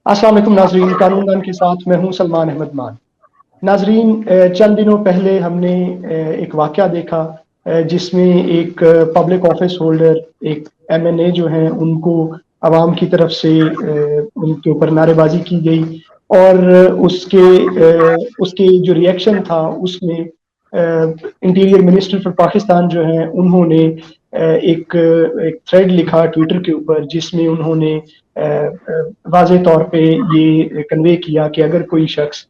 السلام علیکم ناظرین، قانون دان کے ساتھ میں ہوں سلمان احمد مان۔ ناظرین، چند دنوں پہلے ہم نے ایک واقعہ دیکھا جس میں ایک پبلک آفس ہولڈر، ایک MNA جو ہیں، ان کو عوام کی طرف سے ان کے اوپر نعرے بازی کی گئی، اور اس کے جو ریئیکشن تھا اس میں انٹیریئر منسٹر فار پاکستان جو ہیں انہوں نے ایک تھریڈ لکھا ٹویٹر کے اوپر، جس میں انہوں نے واضح طور پہ یہ کنوے کیا کہ اگر کوئی شخص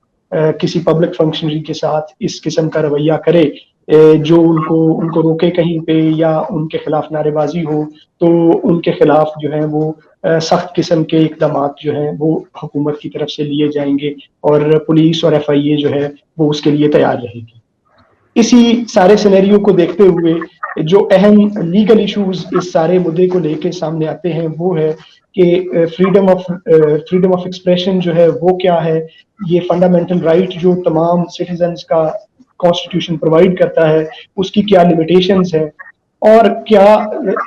کسی پبلک فنکشنری کے ساتھ اس قسم کا رویہ کرے جو ان کو روکے کہیں پہ یا ان کے خلاف نعرے بازی ہو، تو ان کے خلاف جو ہے وہ سخت قسم کے اقدامات جو ہیں وہ حکومت کی طرف سے لیے جائیں گے، اور پولیس اور FIA جو ہے وہ اس کے لیے تیار رہے گی۔ اسی سارے سینیریو کو دیکھتے ہوئے جو اہم لیگل ایشوز اس سارے مدعے کو لے کے سامنے آتے ہیں وہ ہے کہ فریڈم آف ایکسپریشن جو ہے وہ کیا ہے، یہ فنڈامنٹل رائٹ جو تمام سٹیزنز کا کانسٹیٹیوشن پرووائڈ کرتا ہے، اس کی کیا لمیٹیشنز ہیں، اور کیا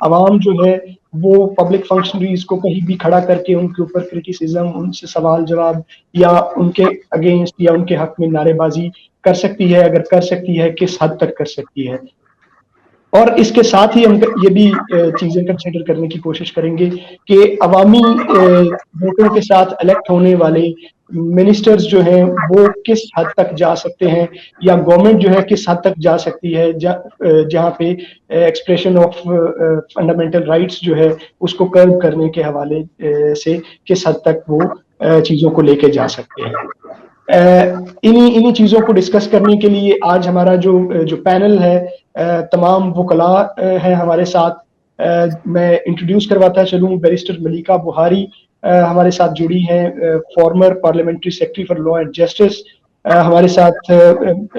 عوام جو ہے وہ پبلک فنکشنریز کو کہیں بھی کھڑا کر کے ان کے اوپر کرٹیسزم، ان سے سوال جواب یا ان کے اگینسٹ یا ان کے حق میں نعرے بازی کر سکتی ہے، اگر کر سکتی ہے کس حد تک کر سکتی ہے۔ اور اس کے ساتھ ہی ہم یہ بھی چیزیں کنسیڈر کرنے کی کوشش کریں گے کہ عوامی ووٹوں کے ساتھ الیکٹ ہونے والے منسٹرز جو ہیں وہ کس حد تک جا سکتے ہیں، یا گورنمنٹ جو ہے کس حد تک جا سکتی ہے جہاں پہ ایکسپریشن آف فنڈامنٹل رائٹس جو ہے اس کو کرب کرنے کے حوالے سے کس حد تک وہ چیزوں کو لے کے جا سکتے ہیں۔ انہی چیزوں کو ڈسکس کرنے کے لیے آج ہمارا جو پینل ہے، تمام وکلاء ہیں ہمارے ساتھ۔ میں انٹروڈیوس کرواتا چلوں، بیرسٹر ملیکہ بہاری ہمارے ساتھ جڑی ہیں، former parliamentary secretary for law and justice. ہمارے ساتھ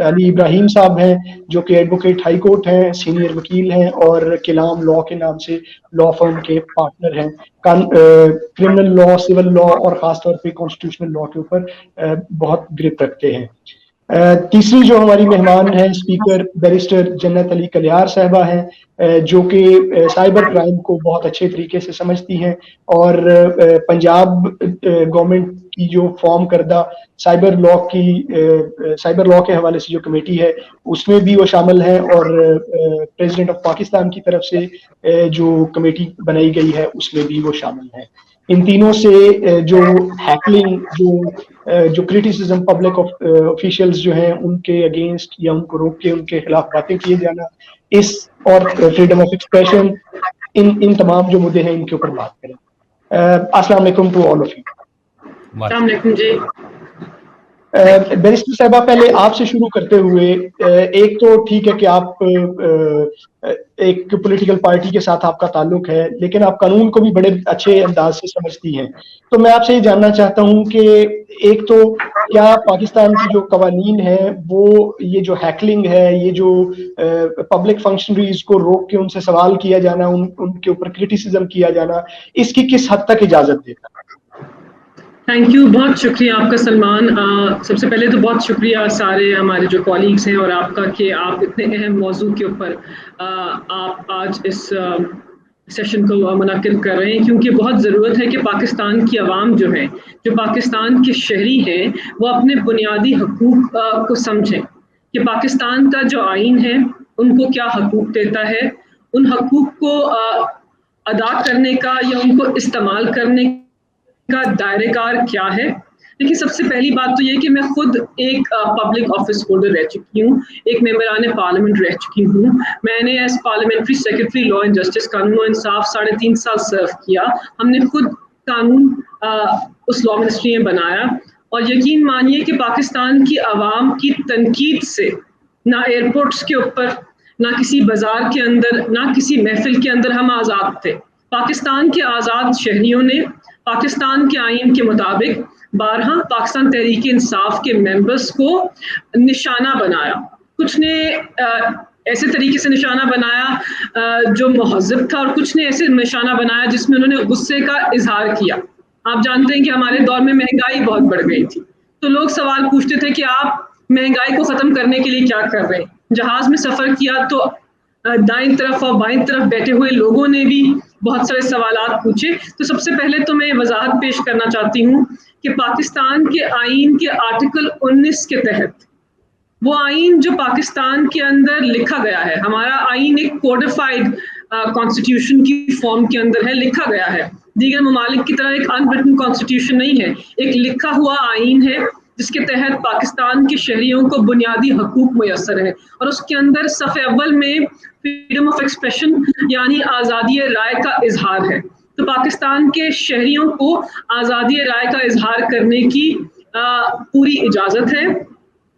علی ابراہیم صاحب ہیں جو کہ ایڈوکیٹ ہائی کورٹ ہیں، سینئر وکیل ہیں اور کلام لا کے نام سے لا فرم کے پارٹنر ہیں، کرمنل لا، سول لا اور خاص طور پہ کانسٹیٹیوشنل لا کے اوپر بہت گرپ رکھتے ہیں۔ تیسری جو ہماری مہمان ہیں اسپیکر بیرسٹر جنت علی کلیار صاحبہ ہیں، جو کہ سائبر کرائم کو بہت اچھے طریقے سے سمجھتی ہیں، اور پنجاب گورنمنٹ کی جو فارم کردہ سائبر لا کے حوالے سے جو کمیٹی ہے اس میں بھی وہ شامل ہیں، اور پریزیڈنٹ آف پاکستان کی طرف سے جو کمیٹی بنائی گئی ہے اس میں بھی وہ شامل ہیں۔ ان تینوں سے جو ہیکلنگ، جو کرٹیسزم پبلک آفیشلز جو ہیں ان کے اگینسٹ یا ان کو روک کے ان کے خلاف باتیں کیے جانا، اس اور فریڈم آف ایکسپریشن، ان تمام جو مدعے ہیں ان کے اوپر بات کریں۔ السلام علیکم ٹو آل آف یو۔ السلام علیکم جی۔ بیرسٹر صاحبہ، پہلے آپ سے شروع کرتے ہوئے، ایک تو ٹھیک ہے کہ آپ ایک پولیٹیکل پارٹی کے ساتھ آپ کا تعلق ہے، لیکن آپ قانون کو بھی بڑے اچھے انداز سے سمجھتی ہیں، تو میں آپ سے یہ جاننا چاہتا ہوں کہ ایک تو کیا پاکستان کی جو قوانین ہیں وہ یہ جو ہیکلنگ ہے، یہ جو پبلک فنکشنریز کو روک کے ان سے سوال کیا جانا، ان کے اوپر کرٹیسزم کیا جانا، اس کی کس حد تک اجازت دیتا ہے؟ تھینک یو، بہت شکریہ آپ کا سلمان۔ سب سے پہلے تو بہت شکریہ سارے ہمارے جو کالیگس ہیں اور آپ کا کہ آپ اتنے اہم موضوع کے اوپر آپ آج اس سیشن کو منعقد کر رہے ہیں، کیونکہ بہت ضرورت ہے کہ پاکستان کی عوام جو ہے، جو پاکستان کے شہری ہیں، وہ اپنے بنیادی حقوق کو سمجھیں کہ پاکستان کا جو آئین ہے ان کو کیا حقوق دیتا ہے، ان حقوق کو ادا کرنے کا یا ان کو استعمال کرنے کا دائرہ کار کیا ہے۔ لیکن سب سے پہلی بات تو یہ کہ میں خود ایک پبلک آفس ہولڈر رہ چکی ہوں، ایک ممبران پارلیمنٹ رہ چکی ہوں۔ میں نے as parliamentary secretary law and justice, قانون و انصاف 3.5 سال سرو کیا۔ ہم نے خود قانون اس لا منسٹری میں بنایا، اور یقین مانیے کہ پاکستان کی عوام کی تنقید سے نہ ایئرپورٹس کے اوپر، نہ کسی بازار کے اندر، نہ کسی محفل کے اندر ہم آزاد تھے۔ پاکستان کے آزاد شہریوں نے پاکستان کے آئین کے مطابق بارہا پاکستان تحریک انصاف کے ممبرز کو نشانہ بنایا۔ کچھ نے ایسے طریقے سے نشانہ بنایا جو مہذب تھا، اور کچھ نے ایسے نشانہ بنایا جس میں انہوں نے غصے کا اظہار کیا۔ آپ جانتے ہیں کہ ہمارے دور میں مہنگائی بہت بڑھ گئی تھی، تو لوگ سوال پوچھتے تھے کہ آپ مہنگائی کو ختم کرنے کے لیے کیا کر رہے ہیں۔ جہاز میں سفر کیا تو دائیں طرف اور بائیں طرف بیٹھے ہوئے لوگوں نے بھی بہت سارے سوالات پوچھے. تو سب سے پہلے تو میں وضاحت پیش کرنا چاہتی ہوں کہ پاکستان کے آئین کے آرٹیکل 19 کے تحت وہ آئین جو پاکستان کے اندر لکھا گیا ہے, ہمارا آئین ایک کوڈیفائڈ کانسٹیٹیوشن کی فارم کے اندر ہے, لکھا گیا ہے. دیگر ممالک کی طرح ایک انریٹن کانسٹیٹیوشن نہیں ہے, ایک لکھا ہوا آئین ہے جس کے تحت پاکستان کے شہریوں کو بنیادی حقوق میسر ہے, اور اس کے اندر صفحہ اول میں فریڈم آف ایکسپریشن یعنی آزادی رائے کا اظہار ہے. تو پاکستان کے شہریوں کو آزادی رائے کا اظہار کرنے کی پوری اجازت ہے.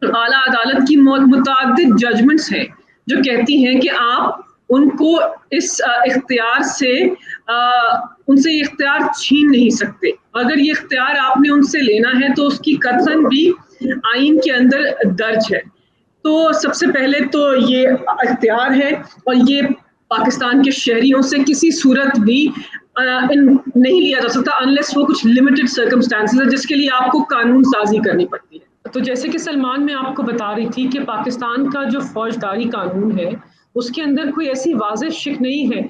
اعلیٰ عدالت کی متعدد ججمنٹس ہیں جو کہتی ہیں کہ آپ ان کو اس اختیار سے ان سے یہ اختیار چھین نہیں سکتے. اگر یہ اختیار آپ نے ان سے لینا ہے تو اس کی قطعاً بھی آئین کے اندر درج ہے. تو سب سے پہلے تو یہ اختیار ہے, اور یہ پاکستان کے شہریوں سے کسی صورت بھی نہیں لیا جا سکتا انلیس وہ کچھ لمیٹڈ سرکمسٹانسز ہے جس کے لیے آپ کو قانون سازی کرنی پڑتی ہے. تو جیسے کہ سلمان میں آپ کو بتا رہی تھی کہ پاکستان کا جو فوجداری قانون ہے اس کے اندر کوئی ایسی واضح شک نہیں ہے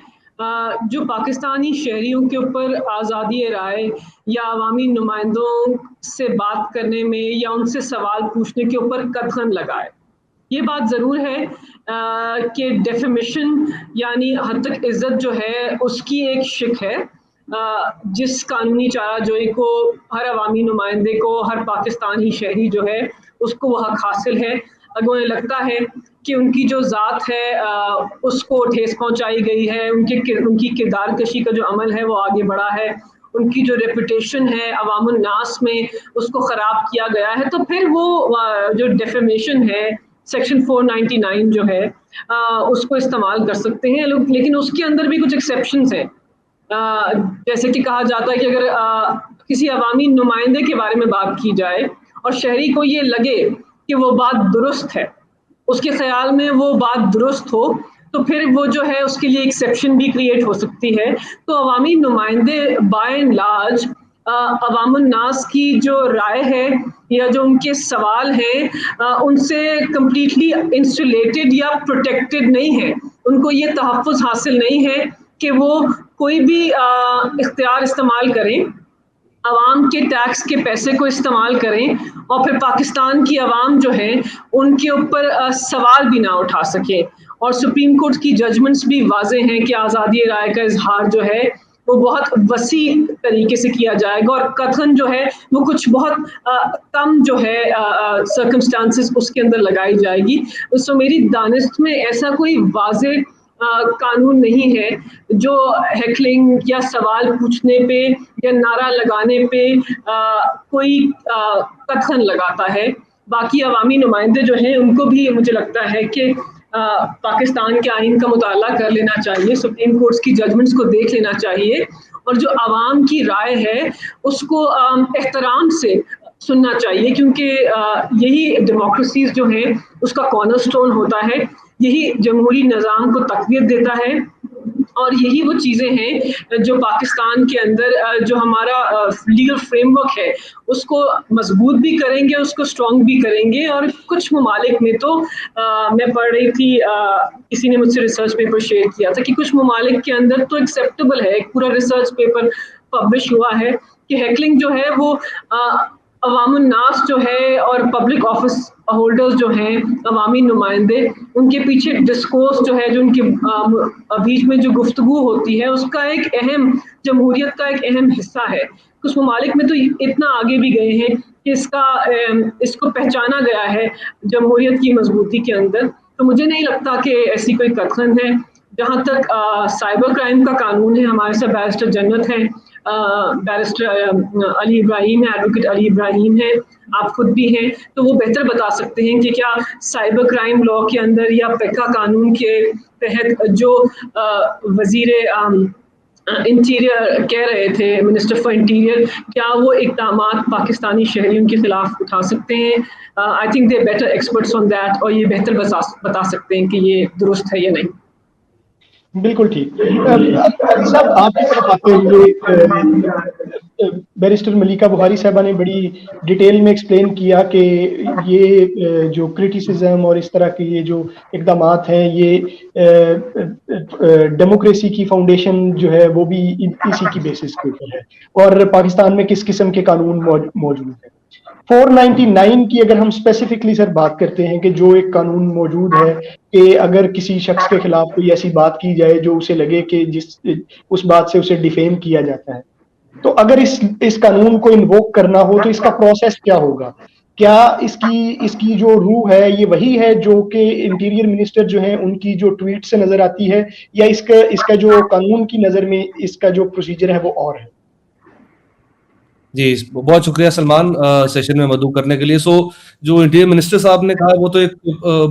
جو پاکستانی شہریوں کے اوپر آزادی رائے یا عوامی نمائندوں سے بات کرنے میں یا ان سے سوال پوچھنے کے اوپر قدغن لگائے. یہ بات ضرور ہے کہ ڈیفیمیشن یعنی حتک عزت جو ہے اس کی ایک شک ہے جس قانونی چارہ جوئی کو ہر عوامی نمائندے کو, ہر پاکستانی شہری جو ہے اس کو وہ حق حاصل ہے. اگر انہیں لگتا ہے کہ ان کی جو ذات ہے اس کو ٹھیس پہنچائی گئی ہے, ان کی کردار کشی کا جو عمل ہے وہ آگے بڑھا ہے, ان کی جو ریپوٹیشن ہے عوام الناس میں اس کو خراب کیا گیا ہے, تو پھر وہ جو ڈیفیمیشن ہے سیکشن 499 جو ہے اس کو استعمال کر سکتے ہیں. لیکن اس کے اندر بھی کچھ ایکسیپشنز ہیں. جیسے کہ کہا جاتا ہے کہ اگر کسی عوامی نمائندے کے بارے میں بات کی جائے اور شہری کو یہ لگے کہ وہ بات درست ہے, اس کے خیال میں وہ بات درست ہو, تو پھر وہ جو ہے اس کے لیے ایکسیپشن بھی کریٹ ہو سکتی ہے. تو عوامی نمائندے بائی اینڈ لارج عوام الناس کی جو رائے ہے یا جو ان کے سوال ہیں ان سے کمپلیٹلی انسولیٹڈ یا پروٹیکٹڈ نہیں ہے. ان کو یہ تحفظ حاصل نہیں ہے کہ وہ کوئی بھی اختیار استعمال کریں, عوام کے ٹیکس کے پیسے کو استعمال کریں اور پھر پاکستان کی عوام جو ہے ان کے اوپر سوال بھی نہ اٹھا سکیں. اور سپریم کورٹ کی ججمنٹس بھی واضح ہیں کہ آزادی رائے کا اظہار جو ہے وہ بہت وسیع طریقے سے کیا جائے گا, اور قطعاً جو ہے وہ کچھ بہت کم جو ہے سرکمسٹانسز اس کے اندر لگائی جائے گی. سو میری دانست میں ایسا کوئی واضح قانون نہیں ہے جو ہیکلنگ یا سوال پوچھنے پہ یا نعرہ لگانے پہ کوئی قطعاً لگاتا ہے. باقی عوامی نمائندے جو ہیں ان کو بھی مجھے لگتا ہے کہ پاکستان کے آئین کا مطالعہ کر لینا چاہیے, سپریم کورٹس کی ججمنٹس کو دیکھ لینا چاہیے, اور جو عوام کی رائے ہے اس کو احترام سے سننا چاہیے, کیونکہ یہی ڈیموکریسیز جو ہیں اس کا کارنر سٹون ہوتا ہے, یہی جمہوری نظام کو تقویت دیتا ہے, اور یہی وہ چیزیں ہیں جو پاکستان کے اندر جو ہمارا لیگل فریم ورک ہے اس کو مضبوط بھی کریں گے, اس کو اسٹرانگ بھی کریں گے. اور کچھ ممالک میں تو میں پڑھ رہی تھی, کسی نے مجھ سے ریسرچ پیپر شیئر کیا تھا کہ کچھ ممالک کے اندر تو ایکسیپٹیبل ہے, ایک پورا ریسرچ پیپر پبلش ہوا ہے کہ ہیکلنگ جو ہے وہ عوام الناس جو ہے اور پبلک آفس ہولڈرز جو ہیں عوامی نمائندے ان کے پیچھے ڈسکورس جو ہے جو ان کے بیچ میں جو گفتگو ہوتی ہے اس کا ایک اہم جمہوریت کا ایک اہم حصہ ہے. کچھ ممالک میں تو اتنا آگے بھی گئے ہیں کہ اس کو پہچانا گیا ہے جمہوریت کی مضبوطی کے اندر. تو مجھے نہیں لگتا کہ ایسی کوئی قطعاً ہے. جہاں تک سائبر کرائم کا قانون ہے, ہمارے ساتھ بیرسٹر جنت ہیں, بیرسٹر علی ابراہیم ہے, ایڈوکیٹ علی ابراہیم ہے, آپ خود بھی ہیں, تو وہ بہتر بتا سکتے ہیں کہ کیا سائبر کرائم لاء کے اندر یا پیکا قانون کے تحت جو وزیر انٹیریئر کہہ رہے تھے, منسٹر فار انٹیریئر, کیا وہ اقدامات پاکستانی شہریوں کے خلاف اٹھا سکتے ہیں؟ I think they better experts on that, اور یہ بہتر بتا سکتے ہیں کہ یہ درست ہے یا نہیں. بالکل ٹھیک. صاحب آپ کی طرف آتے ہوئے بیرسٹر ملیکہ بخاری صاحبہ نے بڑی ڈیٹیل میں ایکسپلین کیا کہ یہ جو کرٹیسزم اور اس طرح کے یہ جو اقدامات ہیں یہ ڈیموکریسی کی فاؤنڈیشن جو ہے وہ بھی اسی کی بیسس کے اوپر ہے اور پاکستان میں کس قسم کے قانون موجود ہیں. 499 کی اگر ہم اسپیسیفکلی سر بات کرتے ہیں کہ جو ایک قانون موجود ہے کہ اگر کسی شخص کے خلاف کوئی ایسی بات کی جائے جو اسے لگے کہ اس بات سے اسے ڈیفیم کیا جاتا ہے, تو اگر اس قانون کو انووک کرنا ہو تو اس کا پروسیس کیا ہوگا؟ کیا اس کی جو روح ہے یہ وہی ہے جو کہ انٹیریئر منسٹر جو ہیں ان کی جو ٹویٹ سے نظر آتی ہے, یا اس کا جو قانون کی نظر میں اس کا جو پروسیجر ہے وہ اور ہے؟ جی بہت شکریہ سلمان سیشن میں مدعو کرنے کے لیے. سو جو انٹیریئر منسٹر صاحب نے کہا وہ تو ایک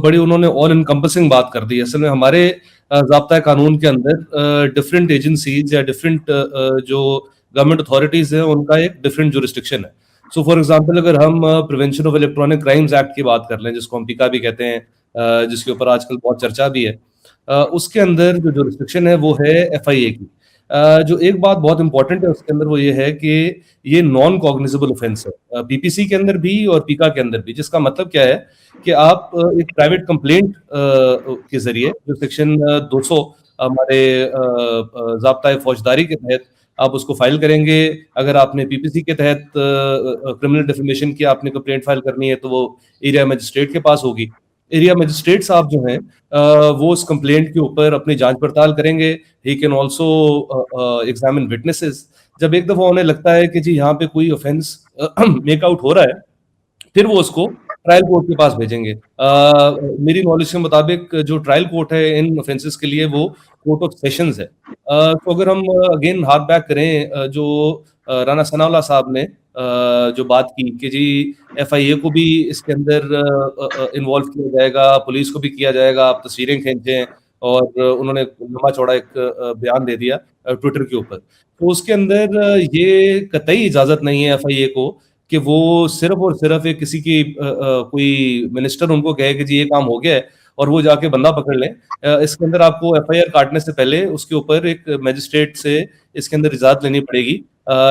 بڑی انہوں نے آل انکمپسنگ بات کر دی. اصل میں ہمارے ضابطۂ قانون کے اندر ڈفرینٹ ایجنسیز یا ڈفرینٹ جو گورنمنٹ اتھارٹیز ہیں ان کا ایک ڈفرینٹ جورسڈکشن ہے. سو فار ایگزامپل اگر ہم prevention of electronic crimes act کی بات کر لیں جس کو ہم پیکا بھی کہتے ہیں, جس کے اوپر آج کل بہت چرچا بھی ہے, اس کے اندر جو جورسڈکشن ہے وہ ہے FIA کی. جو ایک بات بہت امپورٹنٹ ہے اس کے اندر وہ یہ ہے کہ یہ نان کوگنیزبل اوفینس ہے PPC کے اندر بھی اور پیکا کے اندر بھی, جس کا مطلب کیا ہے کہ آپ ایک پرائیویٹ کمپلینٹ کے ذریعے جو سیکشن 200 ہمارے ضابطۂ فوجداری کے تحت آپ اس کو فائل کریں گے. اگر آپ نے PPC کے تحت کرمنل ڈیفیمیشن کی آپ نے کمپلینٹ فائل کرنی ہے تو وہ ایریا مجسٹریٹ کے پاس ہوگی. ایریا مجسٹریٹ صاحب جو ہیں وہ اس کمپلینٹ کے اوپر اپنی جانچ پڑتال کریں گے. He can also examine witnesses. جب ایک دفعہ انہیں لگتا ہے کہ جی یہاں پہ کوئی آفینس میک آؤٹ ہو رہا ہے پھر وہ اس کو ٹرائل کورٹ کے پاس بھیجیں گے. میری نالج کے مطابق جو ٹرائل کورٹ ہے ان آفینسز کے لیے وہ کورٹ آف سیشنز ہے. تو اگر ہم اگین ہاتھ بیک کریں جو رانا ثناء اللہ صاحب نے جو بات کی کہ جی FIA کو بھی اس کے اندر انوالو کیا جائے گا, پولیس کو بھی کیا جائے گا, آپ تصویریں کھینچیں, اور انہوں نے لمبا چوڑا ایک بیان دے دیا ٹویٹر کے اوپر. تو اس کے اندر یہ قطعی اجازت نہیں ہے FIA کو کہ وہ صرف اور صرف ایک کسی کی کوئی منسٹر ان کو کہے کہ جی یہ کام ہو گیا ہے اور وہ جا کے بندہ پکڑ لیں. اس کے اندر آپ کو FIR کاٹنے سے پہلے اس کے اوپر ایک میجسٹریٹ سے اس کے اندر اجازت لینی پڑے گی,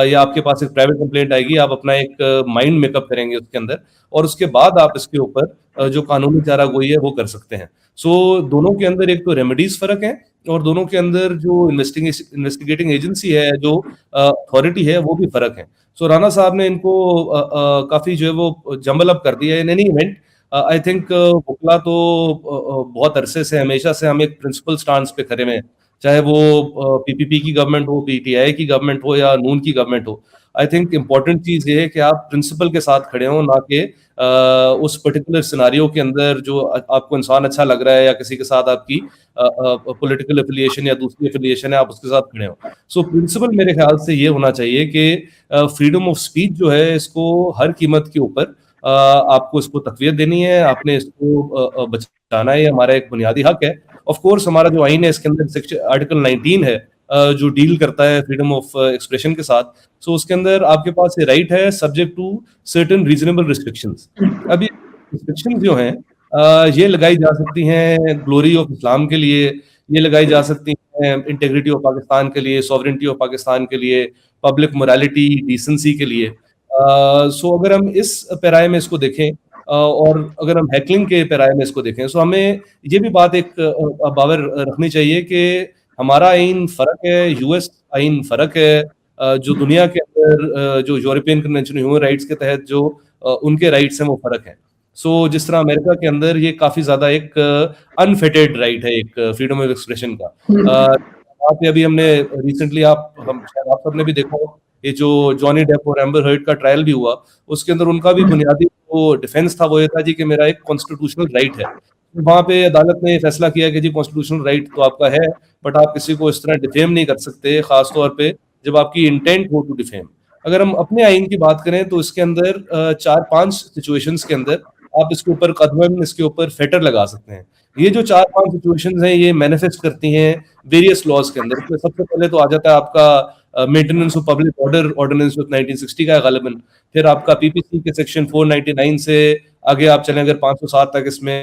یا آپ کے پاس ایک پرائیویٹ کمپلینٹ آئے گی, آپ اپنا ایک مائنڈ میک اپ کریں گے اس کے اندر, اور اس کے بعد آپ اس کے اوپر جو قانونی چارہ گوئی ہے وہ کر سکتے ہیں. سو دونوں کے اندر ایک تو ریمیڈیز فرق ہیں اور دونوں کے اندر جو انویسٹیگیٹنگ ایجنسی ہے جو اتھارٹی ہے وہ بھی فرق ہے. سو رانا صاحب نے ان کو کافی جو ہے وہ جمبل اپ کر دیا ہے. In any event I think وکلا تو بہت عرصے سے ہمیشہ سے ہم ایک پرنسپل سٹانس پہ کھڑے ہوئے ہیں, چاہے وہ PPP کی گورنمنٹ ہو, PTI کی گورنمنٹ ہو یا نون کی government who. I think important چیز یہ ہے کہ آپ پرنسپل کے ساتھ کھڑے ہوں, نہ کہ اس پرٹیکولر سیناریو کے اندر جو آپ کو انسان اچھا لگ رہا ہے یا کسی کے ساتھ آپ کی پولیٹیکل افیلیشن یا دوسری افیلیشن ہے آپ اس کے ساتھ کھڑے ہوں. سو پرنسپل میرے خیال سے یہ ہونا چاہیے کہ فریڈم آف اسپیچ جو ہے اس کو ہر قیمت کے اوپر آپ کو اس کو تقویت دینی ہے, آپ نے اس کو بچانا ہے, ہمارا ایک بنیادی حق ہے. آف کورس ہمارا جو آئین ہے اس کے اندر آرٹیکل 19 ہے جو ڈیل کرتا ہے فریڈم آف ایکسپریشن کے ساتھ. سو اس کے اندر آپ کے پاس یہ رائٹ ہے subject to certain reasonable restrictions. ابھی ریسٹرکشنز جو ہیں یہ لگائی جا سکتی ہیں گلوری آف اسلام کے لیے, یہ لگائی جا سکتی ہیں انٹیگریٹی آف پاکستان کے لیے, سوورنٹی آف پاکستان کے لیے, پبلک موریلٹی ڈیسنسی کے لیے. سو اگر ہم اس پیرائے میں اس کو دیکھیں اور اگر ہم ہیکلنگ کے پیرائے میں اس کو دیکھیں, سو ہمیں یہ بھی بات ایک باور رکھنی چاہیے کہ ہمارا آئین فرق ہے, US آئین فرق ہے, جو دنیا کے اندر جو یورپین کنونشن ہیومن رائٹس کے تحت جو ان کے رائٹس ہیں وہ فرق ہیں. سو جس طرح امریکہ کے اندر یہ کافی زیادہ ایک انفیٹیڈ رائٹ ہے ایک فریڈم آف ایکسپریشن کا. وہاں پہ ابھی ہم نے ریسنٹلی آپ سب نے بھی دیکھا ہو یہ جو جانی ڈیپ اور ایمبر ہرڈ کا ٹرائل بھی ہوا, اس کے اندر ان کا بھی بنیادی جو ڈیفینس تھا وہ یہ تھا جی کہ میرا ایک کانسٹیٹیوشنل رائٹ ہے. وہاں پہ عدالت نے فیصلہ کیا کہ جی کانسٹیٹیوشنل رائٹ تو آپ کا ہے بٹ آپ کسی کو اس طرح ڈیفیم نہیں کر سکتے, خاص طور پہ جب آپ کی انٹینٹ ہو ٹو ڈیفیم. اگر ہم اپنے آئین کی بات کریں تو اس کے اندر 4-5 سچویشنز کے اندر آپ اس کے اوپر قدم اس کے اوپر فیٹر لگا سکتے ہیں. یہ جو 4-5 سچویشنز ہیں یہ مینیفیسٹ کرتی ہیں ویریس لاز کے اندر. سب سے پہلے تو آ جاتا ہے آپ کا maintenance of public order ordinance 1960 کا ہے غالباً, پھر آپ کا PPC کے سیکشن 499 سے آگے آپ چلیں اگر 507 تک اس میں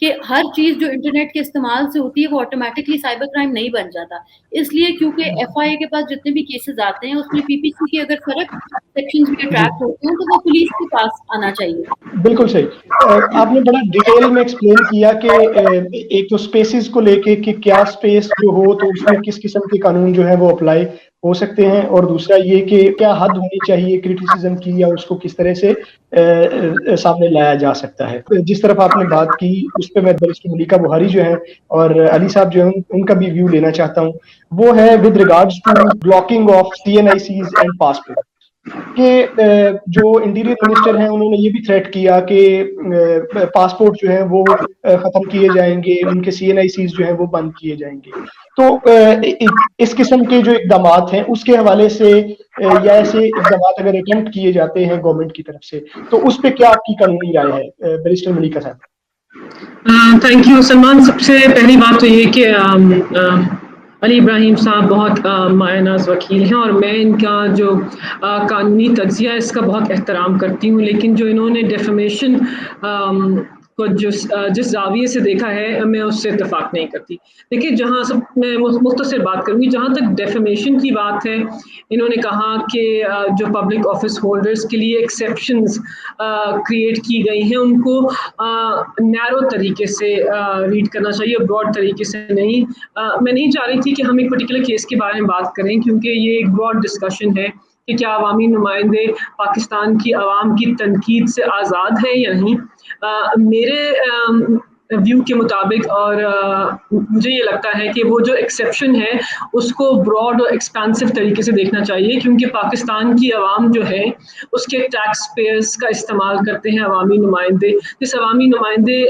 کہ ہر چیز جو انٹرنیٹ کے استعمال سے ہوتی ہے وہ آٹومیٹکلی سائبر کرائم نہیں بن جاتا. اس لیے کیونکہ ایف آئی اے کے پاس جتنے بھی کیسز آتے ہیں اس میں پی پی سی کے اگر فرق سیکشنز بھی اٹریکٹ ہوتے ہیں تو وہ پولیس کے پاس آنا چاہیے. بالکل صحیح. آپ نے بڑا ڈیٹیل میں ایکسپلین کیا کہ ایک تو اسپیسیز کو لے کے کہ کیا اسپیس جو ہو تو اس میں کس قسم کے قانون جو ہے وہ اپلائی ہو سکتے ہیں, اور دوسرا یہ کہ کیا حد ہونی چاہیے کرٹیسزم کی یا اس کو کس طرح سے سامنے لایا جا سکتا ہے. جس طرف آپ نے بات کی اس پہ میں بیرسٹر ملیکہ بخاری جو ہے اور علی صاحب جو ہیں ان کا بھی ویو لینا چاہتا ہوں. وہ ہے with regards to blocking of CNICs and passport, کہ جو انٹیریئر منسٹر ہیں انہوں نے یہ بھی تھریٹ کیا کہ پاسپورٹ جو ہیں وہ ختم کیے جائیں گے, ان کے CNICs جو ہیں وہ بند کیے جائیں گے. تو اس قسم کے جو اقدامات ہیں اس کے حوالے سے یا ایسے اقدامات اگر اٹمپٹ کیے جاتے ہیں گورنمنٹ کی طرف سے تو اس پہ کیا آپ کی قانونی رائے ہے بیرسٹر ملیکہ صاحب؟ Thank you Salman. سب سے پہلی بات تو یہ کہ علی ابراہیم صاحب بہت مایہ ناز وکیل ہیں اور میں ان کا جو قانونی تجزیہ اس کا بہت احترام کرتی ہوں, لیکن جو انہوں نے ڈیفیمیشن کو جس زاویے سے دیکھا ہے میں اس سے اتفاق نہیں کرتی. دیکھیے جہاں میں مختصر بات کروں گی, جہاں تک ڈیفیمیشن کی بات ہے انہوں نے کہا کہ جو پبلک آفس ہولڈرز کے لیے ایکسیپشنز کریٹ کی گئی ہیں ان کو نیرو طریقے سے ریڈ کرنا چاہیے, براڈ طریقے سے نہیں. میں نہیں چاہ رہی تھی کہ ہم ایک پرٹیکولر کیس کے بارے میں بات کریں کیونکہ یہ ایک براڈ ڈسکشن ہے کہ کیا عوامی نمائندے پاکستان کی عوام کی تنقید سے آزاد ہیں یا نہیں. میرے ویو کے مطابق اور مجھے یہ لگتا ہے کہ وہ جو ایکسیپشن ہے اس کو براڈ اور ایکسپانسو طریقے سے دیکھنا چاہیے, کیونکہ پاکستان کی عوام جو ہے اس کے ٹیکس پیئرز کا استعمال کرتے ہیں عوامی نمائندے. جس عوامی نمائندے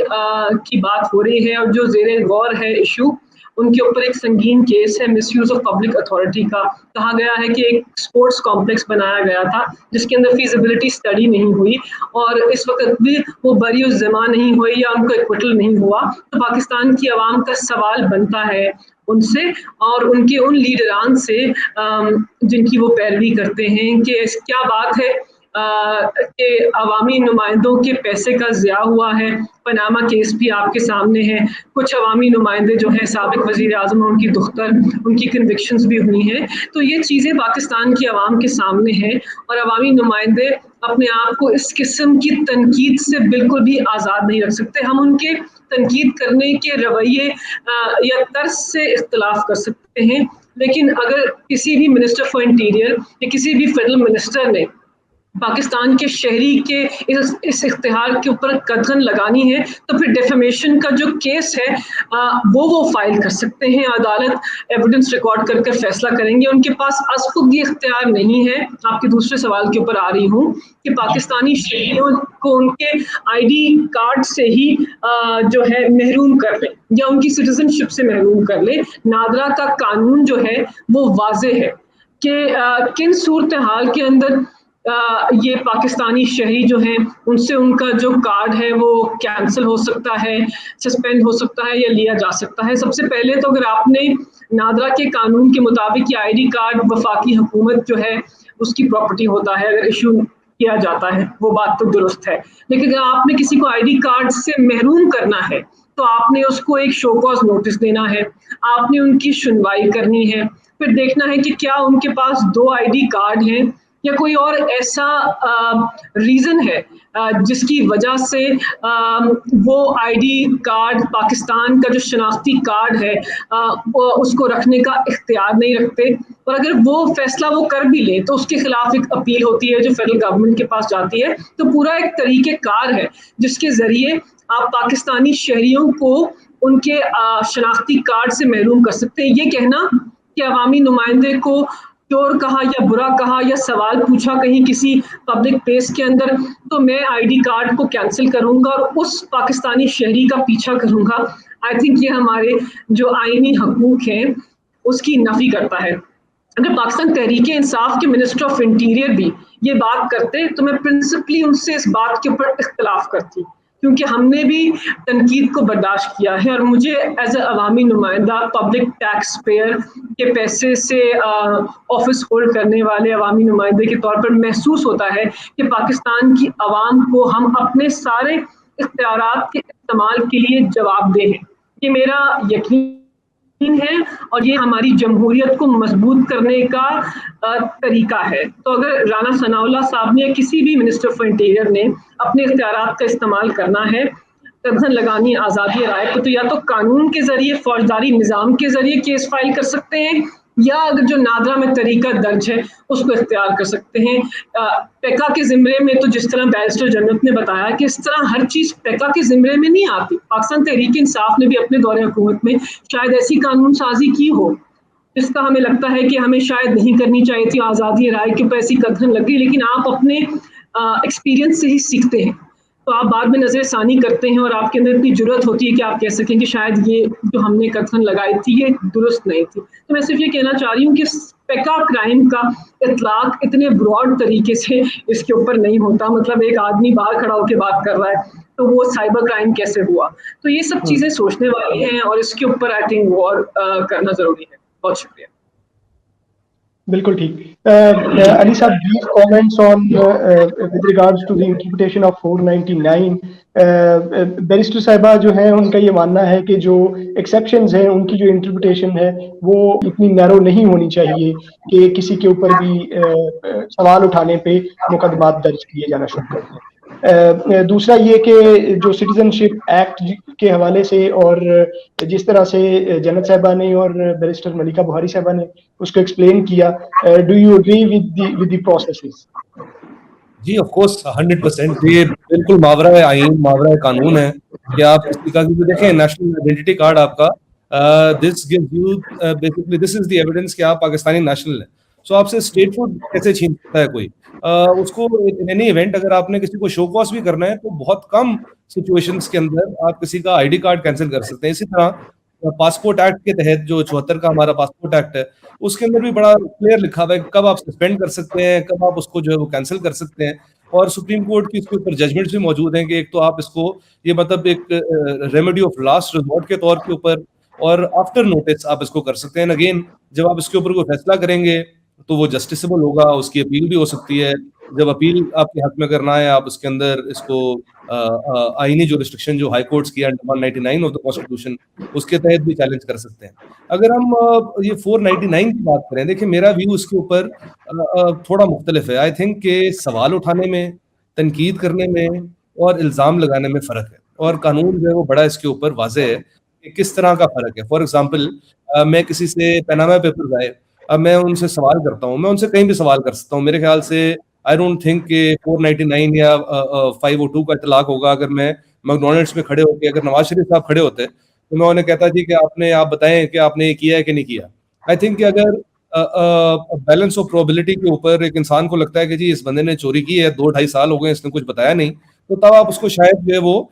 کی بات ہو رہی ہے اور جو زیر غور ہے ایشو, ان کے اوپر ایک سنگین کیس ہے مس یوز آف پبلک اتھارٹی کا. کہا گیا ہے کہ ایک اسپورٹس کمپلیکس بنایا گیا تھا جس کے اندر فیزیبلٹی اسٹڈی نہیں ہوئی اور اس وقت بھی وہ بری الزما نہیں ہوئی یا ان کو ایکوٹل نہیں ہوا. تو پاکستان کی عوام کا سوال بنتا ہے ان سے اور ان کے ان لیڈران سے جن کی وہ پیروی کرتے ہیں کہ کیا بات ہے کہ عوامی نمائندوں کے پیسے کا ضیاع ہوا ہے. پاناما کیس بھی آپ کے سامنے ہے, کچھ عوامی نمائندے جو ہیں سابق وزیر اعظم اور ان کی دختر ان کی کنوکشنز بھی ہوئی ہیں. تو یہ چیزیں پاکستان کی عوام کے سامنے ہیں اور عوامی نمائندے اپنے آپ کو اس قسم کی تنقید سے بالکل بھی آزاد نہیں رکھ سکتے. ہم ان کے تنقید کرنے کے رویے یا طرز سے اختلاف کر سکتے ہیں, لیکن اگر کسی بھی منسٹر فار انٹیریئر یا کسی بھی فیڈرل منسٹر نے پاکستان کے شہری کے اس اختیار کے اوپر قدغن لگانی ہے تو پھر ڈیفیمیشن کا جو کیس ہے وہ فائل کر سکتے ہیں. عدالت ایویڈنس ریکارڈ کر فیصلہ کریں گے. ان کے پاس از خود یہ اختیار نہیں ہے. آپ کے دوسرے سوال کے اوپر آ رہی ہوں کہ پاکستانی شہریوں کو ان کے ID کارڈ سے ہی جو ہے محروم کر لیں یا ان کی سٹیزن شپ سے محروم کر لیں. نادرا کا قانون جو ہے وہ واضح ہے کہ کن صورتحال کے اندر یہ پاکستانی شہری جو ہیں ان سے ان کا جو کارڈ ہے وہ کینسل ہو سکتا ہے, سسپینڈ ہو سکتا ہے یا لیا جا سکتا ہے. سب سے پہلے تو اگر آپ نے نادرا کے قانون کے مطابق یہ ID کارڈ وفاقی حکومت جو ہے اس کی پراپرٹی ہوتا ہے اگر ایشو کیا جاتا ہے, وہ بات تو درست ہے. لیکن اگر آپ نے کسی کو ID کارڈ سے محروم کرنا ہے تو آپ نے اس کو ایک شو کاز نوٹس دینا ہے, آپ نے ان کی سنوائی کرنی ہے, پھر دیکھنا ہے کہ کیا ان کے پاس 2 ID کارڈ ہیں یا کوئی اور ایسا ریزن ہے جس کی وجہ سے وہ ID کارڈ پاکستان کا جو شناختی کارڈ ہے اس کو رکھنے کا اختیار نہیں رکھتے. اور اگر وہ فیصلہ وہ کر بھی لے تو اس کے خلاف ایک اپیل ہوتی ہے جو فیڈرل گورنمنٹ کے پاس جاتی ہے. تو پورا ایک طریقہ کار ہے جس کے ذریعے آپ پاکستانی شہریوں کو ان کے شناختی کارڈ سے محروم کر سکتے ہیں. یہ کہنا کہ عوامی نمائندے کو چور کہا یا برا کہا یا سوال پوچھا کہیں کسی پبلک پلیس کے اندر تو میں ID کارڈ کو کینسل کروں گا اور اس پاکستانی شہری کا پیچھا کروں گا, آئی تھنک یہ ہمارے جو آئینی حقوق ہیں اس کی نفی کرتا ہے. اگر پاکستان تحریک انصاف کے منسٹر آف انٹیریئر بھی یہ بات کرتے تو میں پرنسپلی ان سے اس بات کے اوپر اختلاف کرتی, کیونکہ ہم نے بھی تنقید کو برداشت کیا ہے اور مجھے ایز اے عوامی نمائندہ پبلک ٹیکس پیئر کے پیسے سے آفس ہولڈ کرنے والے عوامی نمائندے کے طور پر محسوس ہوتا ہے کہ پاکستان کی عوام کو ہم اپنے سارے اختیارات کے استعمال کے لیے جواب دہ ہیں. یہ میرا یقین ہے اور یہ ہماری جمہوریت کو مضبوط کرنے کا طریقہ ہے. تو اگر رانا ثناء اللہ صاحب نے یا کسی بھی منسٹر فار انٹیریئر نے اپنے اختیارات کا استعمال کرنا ہے قدغن لگانی آزادی رائے کو، تو یا تو قانون کے ذریعے فوجداری نظام کے ذریعے کیس فائل کر سکتے ہیں، یا اگر جو نادرہ میں طریقہ درج ہے اس کو اختیار کر سکتے ہیں. پیکا کے زمرے میں تو جس طرح بیرسٹر جنت نے بتایا کہ اس طرح ہر چیز پیکا کے زمرے میں نہیں آتی. پاکستان تحریک انصاف نے بھی اپنے دور حکومت میں شاید ایسی قانون سازی کی ہو جس کا ہمیں لگتا ہے کہ ہمیں شاید نہیں کرنی چاہیے تھی، آزادی رائے کے اوپر ایسی قدغن لگ گئی، لیکن آپ اپنے ایکسپیرینس سے ہی سیکھتے ہیں تو آپ بعد میں نظر ثانی کرتے ہیں اور آپ کے اندر اتنی جرت ہوتی ہے کہ آپ کہہ سکیں کہ شاید یہ جو ہم نے قدغن لگائی تھی یہ درست نہیں تھی. تو میں صرف یہ کہنا چاہ رہی ہوں کہ پیکا کرائم کا اطلاق اتنے براڈ طریقے سے اس کے اوپر نہیں ہوتا. مطلب ایک آدمی باہر کھڑا ہو کے بات کر رہا ہے تو وہ سائبر کرائم کیسے ہوا؟ تو یہ سب چیزیں سوچنے والی ہیں اور اس کے اوپر آئی تھنک غور کرنا ضروری ہے. بہت شکریہ. بالکل ٹھیک. علی صاحب, brief comments on with regards to the interpretation of 499. Barrister صاحبہ جو ہیں ان کا یہ ماننا ہے کہ جو ایکسیپشنز ہیں ان کی جو انٹرپریٹیشن ہے وہ اتنی نیرو نہیں ہونی چاہیے کہ کسی کے اوپر بھی سوال اٹھانے پہ مقدمات درج کیے جانا شروع کر دیں. دوسرا یہ کہ جو سٹیزن شپ ایکٹ کے حوالے سے اور جس طرح سے جنت صاحبہ نے اور بیرسٹر ملکہ بہاری صاحبہ نے اس کو ایکسپلین کیا, do you agree with the processes? جی آف کورس 100%. یہ بالکل ماورا آئین ماورا قانون ہے کہ آپ کسی کا دیکھیں نیشنل آئیڈینٹی کارڈ آپ کا this gives you basically this is the evidence کہ آپ پاکستانی نیشنل ہیں. سو آپ سے اسٹیٹ فوڈ کیسے چھین سکتا ہے کوئی؟ اس کو اینی ایونٹ اگر آپ نے کسی کو شو کاز بھی کرنا ہے تو بہت کم سچویشنز کے اندر آپ کسی کا آئی ڈی کارڈ کینسل کر سکتے ہیں. اسی طرح پاسپورٹ ایکٹ کے تحت جو 74 کا ہمارا پاسپورٹ ایکٹ ہے اس کے اندر بھی بڑا کلیئر لکھا ہوا ہے کب آپ سسپینڈ کر سکتے ہیں, کب آپ اس کو جو ہے وہ کینسل کر سکتے ہیں. اور سپریم کورٹ کی اس کے اوپر ججمنٹس بھی موجود ہیں کہ ایک تو آپ اس کو یہ مطلب ایک ریمیڈی آف لاسٹ ریزورٹ کے طور کے اوپر اور آفٹر نوٹس آپ اس کو کر سکتے ہیں. اگین جب آپ اس کے اوپر کوئی فیصلہ کریں گے تو وہ جسٹسیبل ہوگا, اس کی اپیل بھی ہو سکتی ہے. جب اپیل آپ کے حق میں کرنا ہے آپ اس کے اندر اس کو آئینی جو ریسٹرکشن جو ہائی کورٹس کی انڈر 199 آف دا کانسٹیٹیوشن اس کے تحت بھی چیلنج کر سکتے ہیں. اگر ہم یہ 499 کی بات کریں, دیکھیں میرا ویو اس کے اوپر تھوڑا مختلف ہے. آئی تھنک کہ سوال اٹھانے میں, تنقید کرنے میں اور الزام لگانے میں فرق ہے, اور قانون جو ہے وہ بڑا اس کے اوپر واضح ہے کہ کس طرح کا فرق ہے. فار ایگزامپل میں کسی سے پیناما پیپرز آئے, اب میں ان سے سوال کرتا ہوں, میں ان سے کہیں بھی سوال کر سکتا ہوں. میرے خیال سے آئی ڈونٹ تھنک کہ 499 یا 502 کا اطلاق ہوگا. اگر میں میکڈونلڈس میں کھڑے ہو کے اگر نواز شریف صاحب کھڑے ہوتے تو میں انہیں کہتا جی کہ آپ بتائیں کہ آپ نے یہ کیا ہے کہ نہیں کیا. آئی تھنک کہ اگر بیلنس آف پروبیبلٹی کے اوپر ایک انسان کو لگتا ہے کہ جی اس بندے نے چوری کی ہے, 2-2.5 سال ہو گئے اس نے کچھ بتایا نہیں, تو تب آپ اس کو شاید جو ہے وہ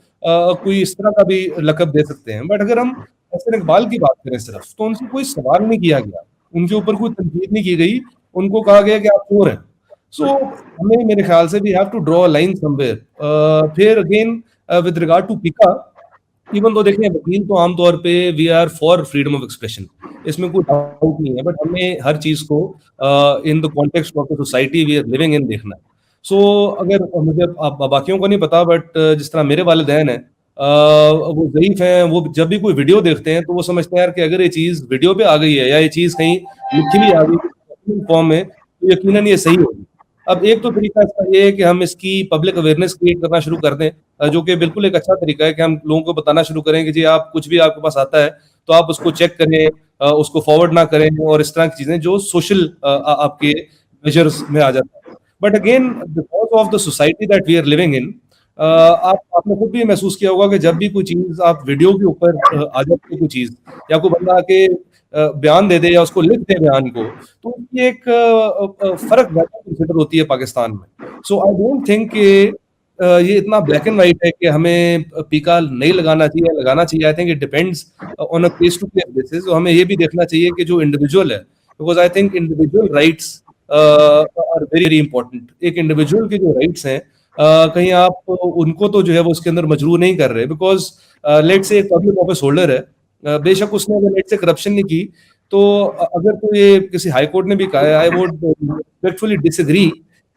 کوئی اس طرح کا بھی لقب دے سکتے ہیں. بٹ اگر ہم حسن اقبال کی بات کریں صرف, تو ان سے کوئی سوال نہیں کیا گیا, ان کے اوپر کوئی تنقید نہیں کی گئی, ان کو کہا گیا کہ آپ چور ہیں. سو ہمیں میرے خیال سے we have to draw a line somewhere. پھر again with regard to PECA, even تو دیکھیں وکیل تو عام طور پہ we are for freedom of expression, اس میں کوئی ڈاؤٹ نہیں ہے, بٹ ہمیں ہر چیز کو in the context of the society we are living in دیکھنا ہے. سو اگر مجھے باقیوں کو نہیں پتا, بٹ جس طرح میرے والدین ہیں وہ ضعیف ہیں, وہ جب بھی کوئی ویڈیو دیکھتے ہیں تو وہ سمجھتے ہیں یار کہ اگر یہ چیز ویڈیو پہ آ گئی ہے یا یہ چیز کہیں لکھی بھی آ گئی فارم میں تو یقیناً یہ صحیح ہوگی. اب ایک تو طریقہ اس کا یہ ہے کہ ہم اس کی پبلک اویئرنیس کریٹ کرنا شروع کر دیں, جو کہ بالکل ایک اچھا طریقہ ہے کہ ہم لوگوں کو بتانا شروع کریں کہ جی آپ کچھ بھی آپ کے پاس آتا ہے تو آپ اس کو چیک کریں, اس کو فارورڈ نہ کریں, اور اس طرح کی چیزیں جو سوشل آپ کے میجرز میں آ جاتا ہے. But again because of the society that we are living in, آپ نے خود بھی محسوس کیا ہوگا کہ جب بھی کوئی چیز آپ ویڈیو کے اوپر آ جاتی ہے کوئی چیز, یا کوئی بندہ آ کے بیان دے دے یا اس کو لکھ دے بیان کو, تو یہ ایک فرق کنسیڈر ہوتی ہے پاکستان میں. سو آئی ڈونٹ تھنک کہ یہ اتنا بلیک اینڈ وائٹ ہے کہ ہمیں پیکا نہیں لگانا چاہیے لگانا چاہیے. I think it depends on a case to case basis. ہمیں یہ بھی دیکھنا چاہیے کہ جو انڈیویجول ہے, because I think individual rights are very very important. ایک انڈیویجول کے جو رائٹس ہیں کہیں آپ ان کو تو جو ہے وہ اس کے اندر مجروح نہیں کر رہے, بیکاز لیٹ سے ایک پبلک آفس ہولڈر ہے, بے شک اس نے اگر لیٹ سے کرپشن نہیں کی, تو اگر تو یہ کسی ہائی کورٹ نے بھی کہا ہے, I would respectfully disagree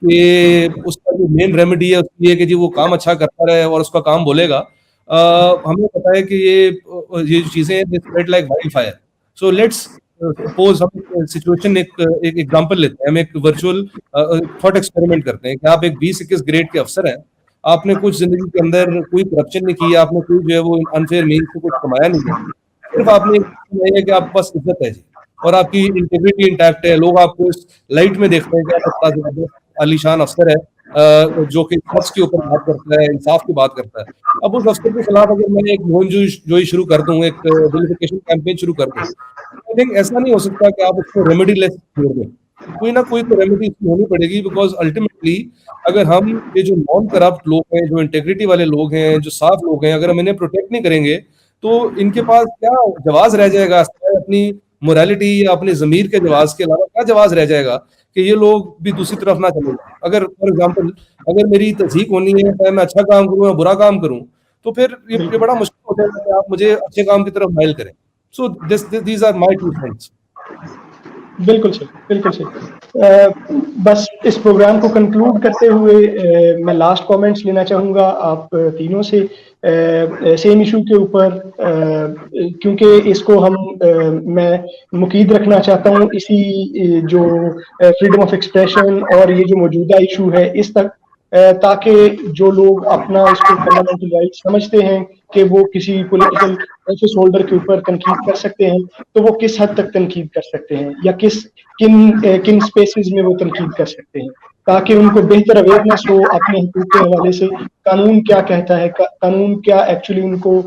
کہ اس کا جو مین ریمیڈی ہے اس کی ہے کہ جی وہ کام اچھا کرتا رہے اور اس کا کام بولے گا. ہمیں پتا ہے کہ یہ چیزیں spread like wildfire. So let's suppose ہم سچویشن ایک ایگزامپل لیتے ہیں, ہم ایک ورچوئل تھاٹ ایکسپیریمنٹ کرتے ہیں کہ آپ ایک 20-21 گریڈ کے افسر ہیں, آپ نے کچھ زندگی کے اندر کوئی کرپشن نہیں کی, آپ نے کوئی جو ہے وہ انفیئر مینس سے کچھ کمایا نہیں ہے, صرف آپ نے ہے کہ آپ کے پاس عزت ہے جی اور آپ کی انٹیگریٹی انٹیکٹ ہے, لوگ آپ کو اس لائٹ میں دیکھتے ہیں کہ آپ اتنا زبردست عالی شان افسر ہے جو کہ سچ کے اوپر بات کرتا ہے, انصاف کی بات کرتا ہے. اب اس افسر کے خلاف اگر میں ایک مہم جوئی شروع کر دوں, ایک ویریفیکیشن کیمپین شروع کر دوں, آئی تھنک ایسا نہیں ہو سکتا کہ آپ اس کو ریمیڈی لیس چھوڑ دیں. کوئی نہ کوئی تو ریمیڈی ہونی پڑے گی, بیکاز الٹیمیٹلی اگر ہم یہ جو نان کرپٹ لوگ ہیں, جو انٹیگریٹی والے لوگ ہیں, جو صاف لوگ ہیں, اگر ہم انہیں پروٹیکٹ نہیں کریں گے تو ان کے پاس کیا جواز رہ جائے گا اپنی موریلٹی یا اپنے ضمیر کے جواز کے علاوہ کیا جواز رہ جائے گا کہ یہ لوگ بھی دوسری طرف نہ چلے جائیں. اگر فار ایگزامپل اگر میری تصدیق ہونی ہے چاہے میں اچھا کام کروں یا برا کام کروں تو پھر یہ بڑا مشکل ہو جائے گا کہ آپ مجھے اچھے کام کی طرف مائل کریں. So these are my 2 cents. بالکل صحیح, بالکل صحیح. بس اس پروگرام کو کنکلوڈ کرتے ہوئے میں لاسٹ کامنٹس لینا چاہوں گا آپ تینوں سے سیم ایشو کے اوپر, کیونکہ اس کو میں مقید رکھنا چاہتا ہوں اسی جو فریڈم آف ایکسپریشن اور یہ جو موجودہ ایشو ہے اس تک, تاکہ جو لوگ اپنا اس کو فنڈامنٹل رائٹ سمجھتے ہیں کہ وہ کسی پولیٹیکل آفس ہولڈر کے اوپر تنقید کر سکتے ہیں تو وہ کس حد تک تنقید کر سکتے ہیں یا کن اسپیسیز میں وہ تنقید کر سکتے ہیں, تاکہ ان کو بہتر اویئرنیس ہو اپنے حقوق کے حوالے سے. قانون کیا کہتا ہے, قانون کیا ایکچولی ان کو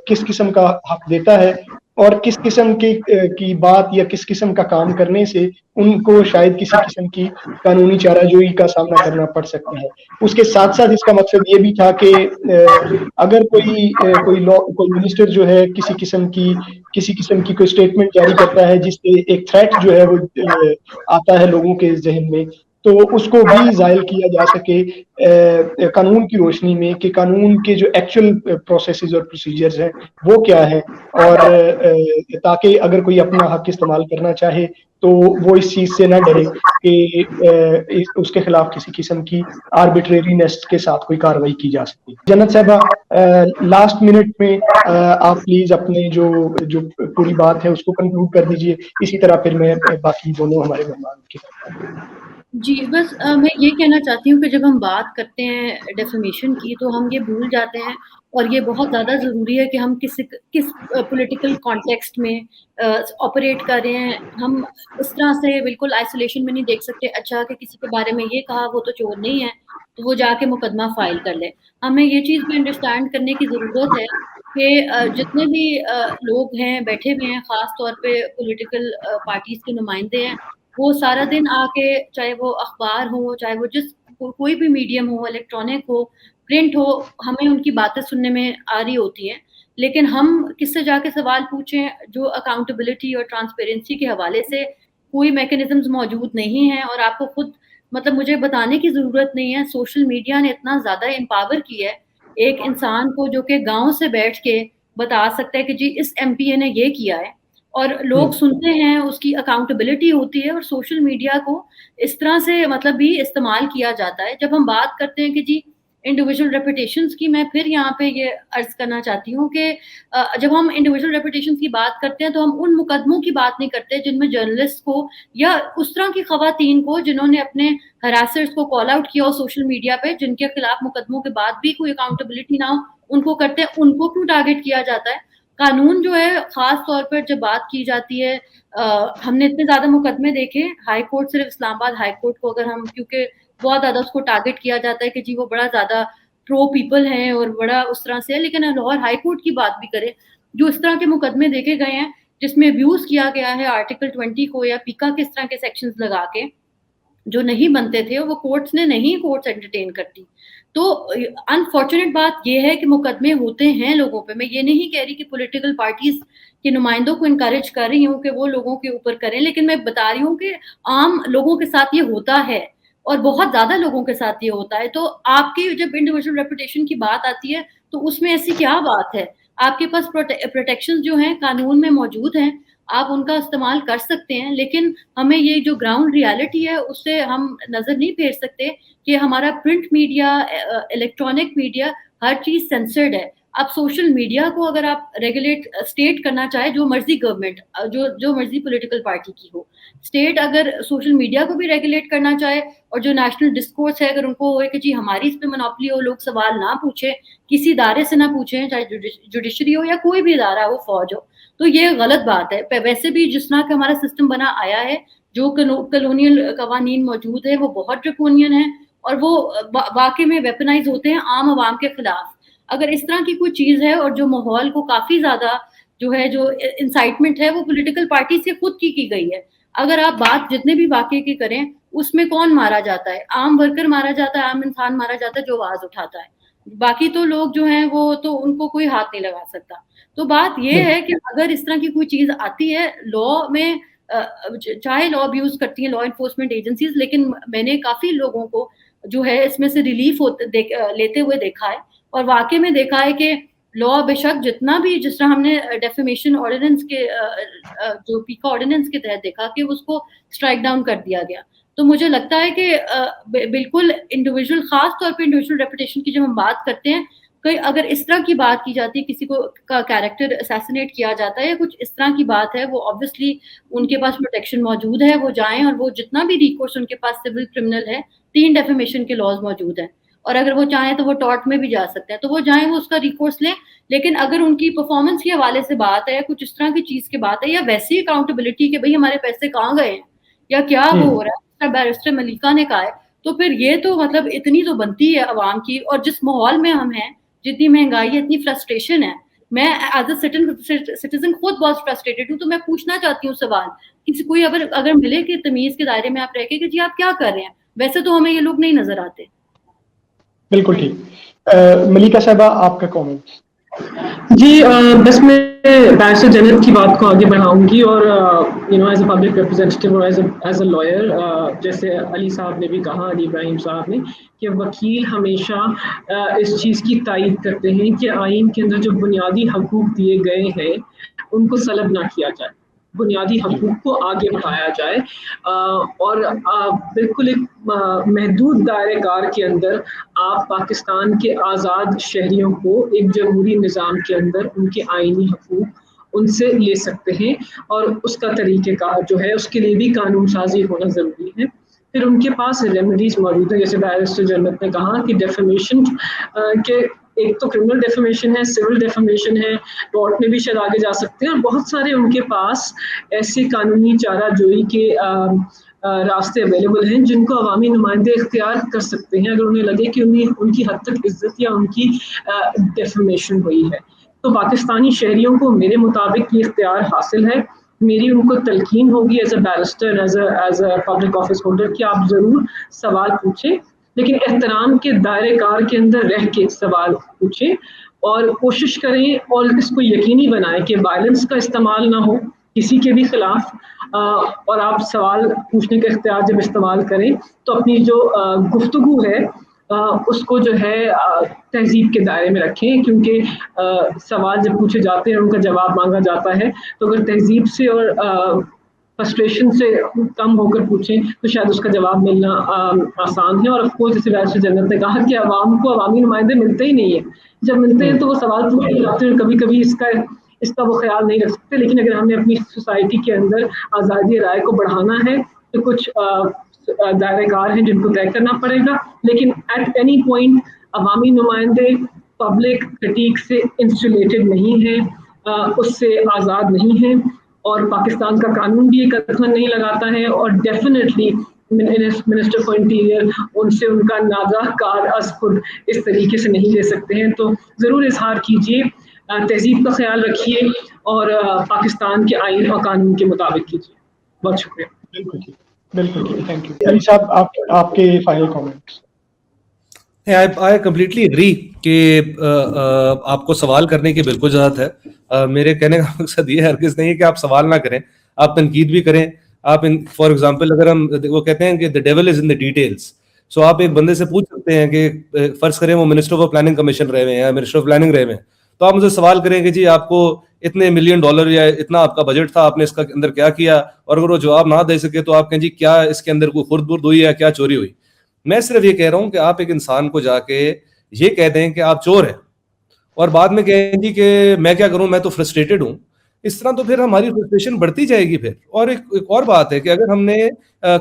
کس قسم کا حق دیتا ہے, اور کس قسم کی بات یا کس قسم کا کام کرنے سے ان کو شاید کسی قسم کی قانونی چارہ جوئی کا سامنا کرنا پڑ سکتا ہے. اس کے ساتھ ساتھ اس کا مقصد یہ بھی تھا کہ اگر کوئی منسٹر جو ہے کسی قسم کی کوئی اسٹیٹمنٹ جاری کرتا ہے جس سے ایک تھریٹ جو ہے وہ آتا ہے لوگوں کے ذہن میں, تو اس کو بھی زائل کیا جا سکے قانون کی روشنی میں کہ قانون کے جو ایکچوئل پروسیسز اور پروسیجرز ہیں وہ کیا ہیں, اور تاکہ اگر کوئی اپنا حق استعمال کرنا چاہے تو وہ اس چیز سے نہ ڈرے کہ اس کے خلاف کسی قسم کی آربیٹرینس کے ساتھ کوئی کارروائی کی جا سکتی. جنت صاحبہ لاسٹ منٹ میں آپ پلیز اپنے جو پوری بات ہے اس کو کنکلوڈ کر دیجئے, اسی طرح پھر میں باقی دونوں ہمارے مہمان کے. جی بس میں یہ کہنا چاہتی ہوں کہ جب ہم بات کرتے ہیں ڈیفیمیشن کی تو ہم یہ بھول جاتے ہیں, اور یہ بہت زیادہ ضروری ہے کہ ہم کس پولیٹیکل کانٹیکسٹ میں آپریٹ کر رہے ہیں. ہم اس طرح سے بالکل آئسولیشن میں نہیں دیکھ سکتے اچھا کہ کسی کے بارے میں یہ کہا وہ تو چور نہیں ہے تو وہ جا کے مقدمہ فائل کر لے. ہمیں یہ چیز بھی انڈرسٹینڈ کرنے کی ضرورت ہے کہ جتنے بھی لوگ ہیں بیٹھے ہوئے ہیں, خاص طور پہ پولیٹیکل پارٹیز کے نمائندے ہیں, وہ سارا دن آ کے چاہے وہ اخبار ہو, چاہے وہ کوئی بھی میڈیم ہو, الیکٹرانک ہو, پرنٹ ہو, ہمیں ان کی باتیں سننے میں آ رہی ہوتی ہیں, لیکن ہم کس سے جا کے سوال پوچھیں جو اکاؤنٹیبلٹی اور ٹرانسپیرنسی کے حوالے سے کوئی میکینزمز موجود نہیں ہیں. اور آپ کو خود مجھے بتانے کی ضرورت نہیں ہے, سوشل میڈیا نے اتنا زیادہ امپاور کیا ہے ایک انسان کو جو کہ گاؤں سے بیٹھ کے بتا سکتا ہے کہ جی اس ایم پی اے نے یہ کیا ہے, اور لوگ سنتے ہیں, اس کی اکاؤنٹیبلٹی ہوتی ہے. اور سوشل میڈیا کو اس طرح سے بھی استعمال کیا جاتا ہے. جب ہم بات کرتے ہیں کہ جی انڈیویجول ریپوٹیشنز کی, میں پھر یہاں پہ یہ عرض کرنا چاہتی ہوں کہ جب ہم انڈیویجول ریپوٹیشنز کی بات کرتے ہیں تو ہم ان مقدموں کی بات نہیں کرتے جن میں جرنلسٹ کو یا اس طرح کی خواتین کو جنہوں نے اپنے ہراسرز کو کال آؤٹ کیا ہو سوشل میڈیا پہ, جن کے خلاف مقدموں کے بعد بھی کوئی اکاؤنٹیبلٹی نہ ہو, ان کو کرتے ہیں, ان کو کیوں ٹارگٹ کیا جاتا ہے. قانون جو ہے خاص طور پر جب بات کی جاتی ہے, ہم نے اتنے زیادہ مقدمے دیکھے ہائی کورٹ, صرف اسلام آباد ہائی کورٹ کو اگر ہم, کیونکہ بہت زیادہ اس کو ٹارگٹ کیا جاتا ہے کہ جی وہ بڑا زیادہ پرو پیپل ہیں اور بڑا اس طرح سے ہے, لیکن لاہور ہائی کورٹ کی بات بھی کریں, جو اس طرح کے مقدمے دیکھے گئے ہیں جس میں ابیوز کیا گیا ہے آرٹیکل 20 کو یا پیکا کس طرح کے سیکشنز لگا کے جو نہیں بنتے تھے, وہ کورٹس نے نہیں کورٹس انٹرٹین کرتی. تو انفارچونیٹ بات یہ ہے کہ مقدمے ہوتے ہیں لوگوں پہ. میں یہ نہیں کہہ رہی کہ پولیٹیکل پارٹیز کے نمائندوں کو انکریج کر رہی ہوں کہ وہ لوگوں کے اوپر کریں, لیکن میں بتا رہی ہوں کہ عام لوگوں کے ساتھ یہ ہوتا ہے اور بہت زیادہ لوگوں کے ساتھ یہ ہوتا ہے. تو آپ کی جب انڈیویجول ریپوٹیشن کی بات آتی ہے تو اس میں ایسی کیا بات ہے, آپ کے پاس پروٹیکشن جو ہیں قانون میں موجود ہیں, آپ ان کا استعمال کر سکتے ہیں, لیکن ہمیں یہ جو گراؤنڈ ریالٹی ہے اس سے ہم نظر نہیں پھیر سکتے کہ ہمارا پرنٹ میڈیا, الیکٹرانک میڈیا, ہر چیز سینسرڈ ہے. اب سوشل میڈیا کو اگر آپ ریگولیٹ اسٹیٹ کرنا چاہے, جو مرضی گورنمنٹ, جو مرضی پولیٹیکل پارٹی کی ہو, اسٹیٹ اگر سوشل میڈیا کو بھی ریگولیٹ کرنا چاہے, اور جو نیشنل ڈسکورس ہے اگر ان کو ہوئے کہ جی ہماری اس پہ منوپلی ہو, لوگ سوال نہ پوچھیں, کسی ادارے سے نہ پوچھیں, چاہے جوڈیشری ہو یا کوئی بھی ادارہ ہو, فوج ہو, تو یہ غلط بات ہے. ویسے بھی جس طرح کا ہمارا سسٹم بنا آیا ہے, جو کلونیل قوانین موجود ہیں وہ بہت ڈریکونین ہیں, اور وہ واقع میں ویپنائز ہوتے ہیں عام عوام کے خلاف. اگر اس طرح کی کوئی چیز ہے, اور جو ماحول کو کافی زیادہ جو انسائٹمنٹ ہے وہ پولیٹیکل پارٹی سے خود کی گئی ہے. اگر آپ بات جتنے بھی واقعے کی کریں, اس میں کون مارا جاتا ہے؟ عام ورکر مارا جاتا ہے, عام انسان مارا جاتا ہے جو آواز اٹھاتا ہے. باقی تو لوگ جو ہیں وہ تو ان کو کوئی ہاتھ نہیں لگا سکتا. تو بات یہ ہے کہ اگر اس طرح کی کوئی چیز آتی ہے لا میں, چاہے لا ابیوز کرتی ہیں لا انفورسمنٹ ایجنسیز, لیکن میں نے کافی لوگوں کو جو ہے اس میں سے ریلیف لیتے ہوئے دیکھا ہے, اور واقعی میں دیکھا ہے کہ لا بے شک جتنا بھی, جس طرح ہم نے ڈیفیمیشن آرڈیننس کے جو پیکا آرڈیننس کے تحت دیکھا کہ اس کو اسٹرائک ڈاؤن کر دیا گیا, تو مجھے لگتا ہے کہ بالکل انڈیویجول, خاص طور پہ انڈیویجول ریپوٹیشن کی جب ہم بات کرتے ہیں, کہ اگر اس طرح کی بات کی جاتی ہے, کسی کو کا کیریکٹر اسیسینیٹ کیا جاتا ہے یا کچھ اس طرح کی بات ہے, وہ آبویسلی ان کے پاس پروٹیکشن موجود ہے, وہ جائیں اور وہ جتنا بھی ریکورس ان کے پاس سول کرمنل ہے, 3 ڈیفیمیشن کے لاز موجود ہیں, اور اگر وہ چاہیں تو وہ ٹارٹ میں بھی جا سکتے ہیں, تو وہ جائیں, وہ اس کا ریکورس لیں. لیکن اگر ان کی پرفارمنس کے حوالے سے بات ہے, کچھ اس طرح کی چیز کی بات ہے, یا ویسی اکاؤنٹیبلٹی کہ بھئی ہمارے پیسے کہاں گئے ہیں یا کیا وہ ہو رہا ہے, بیرسٹر ملیکا نے کہا ہے, تو پھر یہ تو مطلب اتنی تو بنتی ہے عوام کی, اور جس ماحول میں ہم ہیں, جتنی مہنگائی ہے, اتنی فرسٹریشن ہے. میں ایز اے سٹیزن خود بہت فرسٹریٹڈ ہوں, تو میں پوچھنا چاہتی ہوں سوال, کسی کوئی اگر ملے کہ تمیز کے دائرے میں آپ رہ کے کہ جی آپ کیا کر رہے ہیں, ویسے تو ہمیں یہ لوگ نہیں نظر آتے. بالکل ٹھیک. ملیکا صاحبہ آپ کا کامنٹ. جی بس میں بیرسٹر جنت کی بات کو آگے بڑھاؤں گی, اور ایز اے پبلک ریپرزینٹیو اور ایز اے لائر, جیسے علی صاحب نے بھی کہا, علی ابراہیم صاحب نے, کہ وکیل ہمیشہ اس چیز کی تائید کرتے ہیں کہ آئین کے اندر جو بنیادی حقوق دیے گئے ہیں ان کو سلب نہ کیا جائے, بنیادی حقوق کو آگے بڑھایا جائے, اور بالکل ایک محدود دائرۂ کار کے اندر آپ پاکستان کے آزاد شہریوں کو ایک جمہوری نظام کے اندر ان کے آئینی حقوق ان سے لے سکتے ہیں, اور اس کا طریقہ کار جو ہے اس کے لیے بھی قانون سازی ہونا ضروری ہے. پھر ان کے پاس ریمیڈیز موجود ہیں, جیسے بیرسٹر جنت نے کہا کہ ڈیفیمیشن کے ایک تو کرمنل ڈیفیمیشن ہے, سول ڈیفیمیشن ہے, کورٹ میں بھی شاید آگے جا سکتے ہیں, اور بہت سارے ان کے پاس ایسے قانونی چارہ جوئی کے راستے اویلیبل ہیں جن کو عوامی نمائندے اختیار کر سکتے ہیں اگر انہیں لگے کہ ان کی حد تک عزت یا ان کی ڈیفیمیشن ہوئی ہے. تو پاکستانی شہریوں کو میرے مطابق یہ اختیار حاصل ہے. میری ان کو تلقین ہوگی as a barrister, as a public office holder, کہ آپ ضرور سوال پوچھیں, لیکن احترام کے دائرے کار کے اندر رہ کے سوال پوچھیں, اور کوشش کریں اور اس کو یقینی بنائیں کہ وائلنس کا استعمال نہ ہو کسی کے بھی خلاف, اور آپ سوال پوچھنے کا اختیار جب استعمال کریں تو اپنی جو گفتگو ہے اس کو جو ہے تہذیب کے دائرے میں رکھیں, کیونکہ سوال جب پوچھے جاتے ہیں ان کا جواب مانگا جاتا ہے, تو اگر تہذیب سے اور فرسٹریشن سے کم ہو کر پوچھیں تو شاید اس کا جواب ملنا آسان ہے. اور آف کورس جیسے بیرسٹر جنت نے کہا کہ عوام کو عوامی نمائندے ملتے ہی نہیں ہیں, جب ملتے ہیں تو وہ سوال پوچھے جاتے ہیں, کبھی کبھی اس کا وہ خیال نہیں رکھ سکتے. لیکن اگر ہم نے اپنی سوسائٹی کے اندر آزادی رائے کو بڑھانا ہے تو کچھ دائرۂ کار ہیں جن کو طے کرنا پڑے گا, لیکن ایٹ اینی پوائنٹ عوامی نمائندے پبلک کرٹیک سے انسولیٹڈ نہیں ہیں, اس سے آزاد نہیں ہیں, اور پاکستان کا قانون بھی ایک ادھر نہیں لگاتا ہے, اور ڈیفینیٹلی منسٹر فار انٹیریئر ان سے ان کا ناگاہ کار از خود اس طریقے سے نہیں لے سکتے ہیں. تو ضرور اظہار کیجیے, تہذیب کا خیال رکھیے, اور پاکستان کے آئین اور قانون کے مطابق کیجیے. بہت شکریہ. بالکل تھینک یو. علی صاحب آپ کے final comments. I completely agree کہ آپ کو سوال کرنے کی بالکل ضرورت ہے. میرے کہنے کا مقصد یہ ہرگز نہیں ہے کہ آپ سوال نہ کریں, آپ تنقید بھی کریں. آپ فار ایگزامپل اگر ہم وہ کہتے ہیں کہ the devil is in the details, سو آپ ایک بندے سے پوچھ سکتے ہیں کہ فرض کریں وہ منسٹر آف پلاننگ کمیشن رہے ہوئے ہیں یا منسٹر آف پلاننگ رہے ہوئے ہیں, تو آپ مجھے سوال کریں کہ جی آپ کو اتنے $1 ملین یا اتنا آپ کا بجٹ تھا, آپ نے اس کا اندر کیا کیا, اور اگر وہ جواب نہ دے سکے تو آپ کہیں جی کیا اس کے اندر کوئی خرد برد ہوئی ہے, کیا چوری ہوئی. میں صرف یہ کہہ رہا ہوں کہ آپ ایک انسان کو جا کے یہ کہہ دیں کہ آپ چور ہیں اور بعد میں کہیں جی کہ میں کیا کروں, میں تو فرسٹریٹڈ ہوں, اس طرح تو پھر ہماری فرسٹریشن بڑھتی جائے گی پھر. اور ایک اور بات ہے کہ اگر ہم نے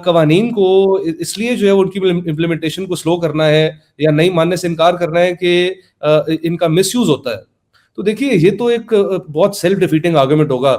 قوانین کو اس لیے جو ہے ان کی امپلیمنٹیشن کو سلو کرنا ہے یا نہیں ماننے سے انکار کرنا ہے کہ ان کا مس یوز ہوتا ہے, تو دیکھیے یہ تو ایک بہت سیلف ڈیفیٹنگ آرگومنٹ ہوگا.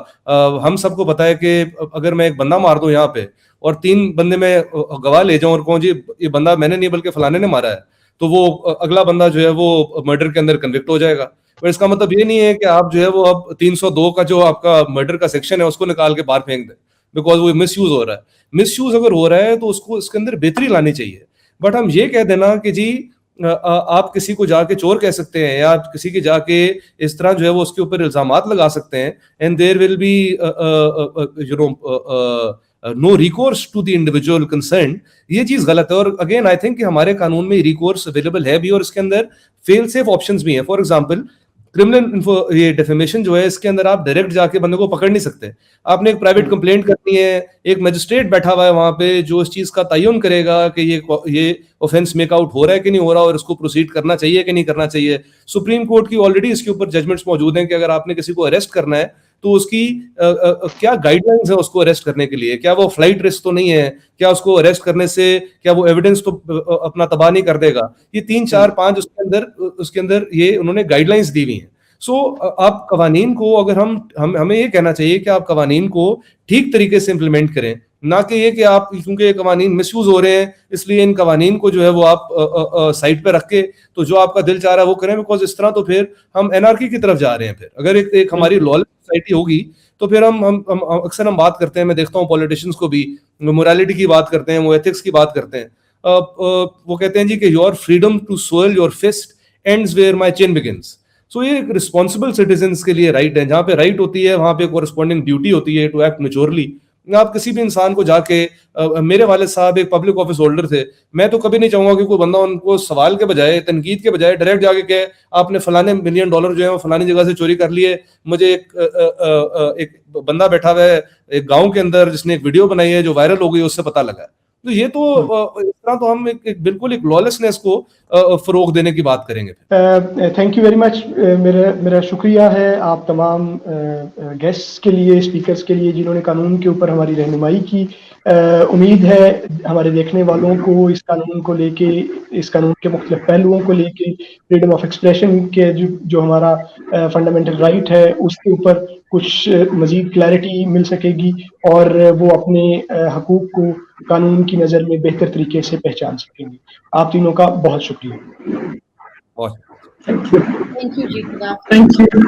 ہم سب کو پتا ہے کہ اگر میں ایک بندہ مار دوں یہاں پہ اور 3 بندے میں گواہ لے جاؤں اور کہوں جی یہ بندہ میں نے نہیں بلکہ فلانے نے مارا ہے, تو وہ اگلا بندہ جو ہے وہ مرڈر کے اندر کنوکٹ ہو جائے گا. پر اس کا مطلب یہ نہیں ہے کہ آپ جو ہے وہ اب 302 کا جو آپ کا مرڈر کا سیکشن ہے اس کو نکال کے باہر پھینک دیں, بیکاز وہ مس یوز ہو رہا ہے. مس یوز اگر ہو رہا ہے تو اس کے اندر بہتری لانی چاہیے. بٹ ہم یہ کہہ دینا کہ جی آپ کسی کو جا کے چور کہہ سکتے ہیں یا آپ کسی کے جا کے اس طرح جو ہے وہ اس کے اوپر الزامات لگا سکتے ہیں, and there will be no recourse to the individual concerned, یہ چیز غلط ہے. اور اگین آئی تھنک کہ ہمارے قانون میں ریکورس اویلیبل ہے بھی اور اس کے اندر فیل سیف آپشنز بھی ہیں. فار ایگزامپل کرمنل یہ ڈیفیمیشن جو ہے اس کے اندر آپ ڈائریکٹ جا کے بندے کو پکڑ نہیں سکتے, آپ نے ایک پرائیویٹ کمپلینٹ کرنی ہے, ایک میجسٹریٹ بیٹھا ہوا ہے وہاں پہ جو اس چیز کا تعین کرے گا کہ یہ اوفینس میک آؤٹ ہو رہا ہے کہ نہیں ہو رہا اور اس کو پروسیڈ کرنا چاہیے کہ نہیں کرنا چاہیے. سپریم کورٹ کی آلریڈی اس کے اوپر ججمنٹس موجود ہیں کہ اگر آپ نے کسی کو اریسٹ کرنا ہے تو اس کی کیا گائیڈ لائنز ہیں اس کو اریسٹ کرنے کے لیے, کیا وہ فلائٹ رسک تو نہیں ہے, کیا اس کو اریسٹ کرنے سے کیا وہ ایویڈنس تو اپنا تباہ نہیں کر دے گا. یہ 3 4 5 اس کے اندر یہ انہوں نے گائیڈ لائنز دی ہوئی ہیں. سو آپ قوانین کو اگر ہمیں یہ کہنا چاہیے کہ آپ قوانین کو ٹھیک طریقے سے امپلیمنٹ کریں, نہ کہ یہ کہ آپ کیونکہ یہ قوانین مس یوز ہو رہے ہیں اس لیے ان قوانین کو جو ہے وہ آپ سائٹ پہ رکھ کے تو جو آپ کا دل چاہ رہا ہے وہ کریں, بیکاز اس طرح تو پھر ہم انارکی کی طرف جا رہے ہیں. پھر اگر ایک ہماری لالس سوسائٹی ہوگی تو پھر ہم اکثر ہم بات کرتے ہیں, میں دیکھتا ہوں پولیٹیشینس کو بھی موریلٹی کی بات کرتے ہیں, وہ ایتھکس کی بات کرتے ہیں, وہ کہتے ہیں جی کہ یور فریڈم ٹو سوئل your fist ends where my chin begins. So یہ ایک رسپانسبل سٹیزنس کے لیے رائٹ ہے, جہاں پہ رائٹ ہوتی ہے وہاں پہ کورسپونڈنگ ڈیوٹی ہوتی ہے ٹو ایکٹ میچورلی. آپ کسی بھی انسان کو جا کے, میرے والد صاحب ایک پبلک آفس ہولڈر تھے, میں تو کبھی نہیں چاہوں گا کہ کوئی بندہ ان کو سوال کے بجائے تنقید کے بجائے ڈائریکٹ جا کے کہ آپ نے فلانے $1 ملین جو ہے وہ فلانی جگہ سے چوری کر لیے. مجھے ایک بندہ بیٹھا ہوا ہے ایک گاؤں کے اندر جس نے ایک ویڈیو بنائی ہے جو وائرل ہو گئی, اس سے پتہ لگا. تو یہ تو اس طرح تو ہم بالکل ایک لالسنس کو فروغ دینے کی بات کریں گے. Thank you very much. میرا شکریہ ہے آپ تمام گیسٹس کے لیے, اسپیکرس کے لیے جنہوں نے قانون کے اوپر ہماری رہنمائی کی. امید ہے ہمارے دیکھنے والوں کو اس قانون کو لے کے, اس قانون کے مختلف پہلوؤں کو لے کے, فریڈم آف ایکسپریشن کے جو ہمارا فنڈامنٹل رائٹ ہے اس کے اوپر کچھ مزید کلیئرٹی مل سکے گی اور وہ اپنے حقوق کو قانون کی نظر میں بہتر طریقے سے پہچان سکیں گے. آپ تینوں کا بہت شکریہ. Thank you ji. Thank you.